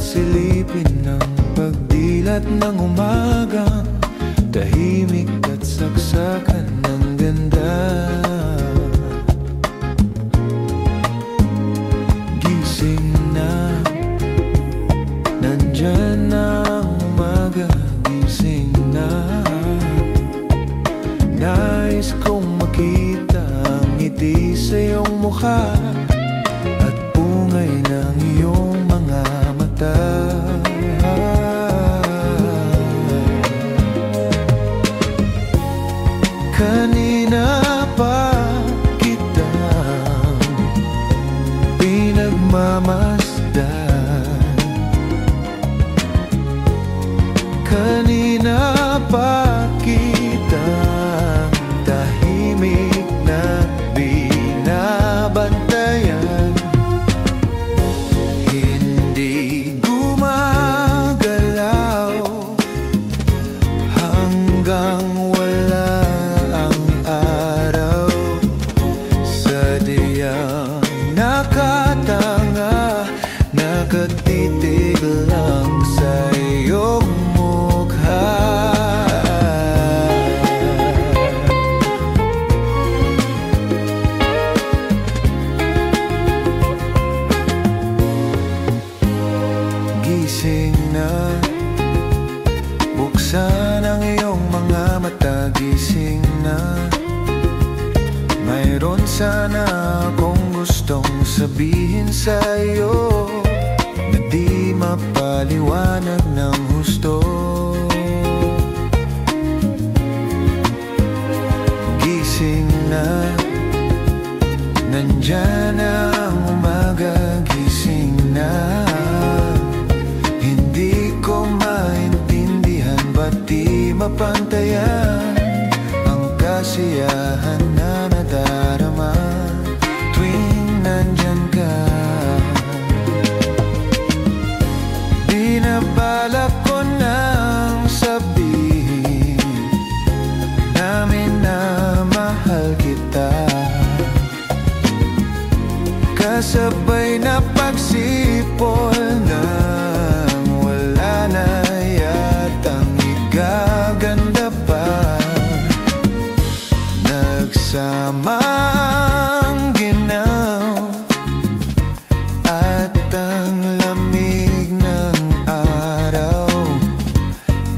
silipin ng pagdilat ng umaga, tahimik at saksakan ng ganda. Gising na, nandyan na ang umaga. Gising na, nais kong makita ang ngiti sa iyong mukha at bungay ng iyong mga mata. Kanina pa kitang pinagmamasdan, kanina pa kitang tahimik na binabantayan. Hindi gumagalaw hanggang wala ang araw. Sadyang nakatanga, nakatitig lang sa iyong mukha. Gising na, buksan ang iyong mga mata. Gising na, mayroon sana akong gustong sabihin sa iyo na di mapaliwanag ng husto. Gising na, nandyan na ang umaga. Gising na, hindi ko maintindihan ba't di mapantayan ang kasiyahan na nadarama tuwing nandyan ka. Binabalak ko nang sabihin namin na mahal kita, kasabay na pagsipol ng wala na yatang igaganda pa. Nagsama ang ginaw at ang lamig ng araw,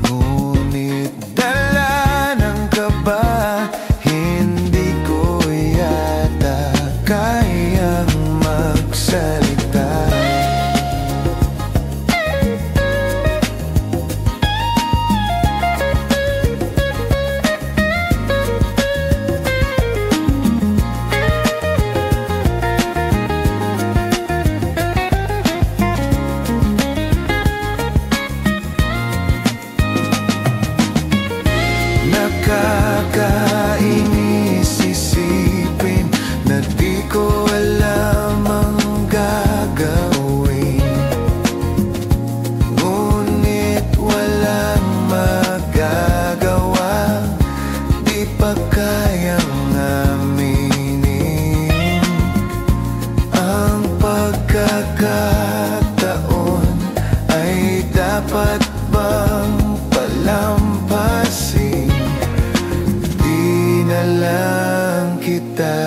ngunit dala ng kaba, hindi ko yata kayang magsalita. Nakakainis isipin na di ko alam ang gagawin, ngunit walang magagawa. Di pa kayang aminin ang pagkakataon. Ay dapat bang palampasin? Di na lang kita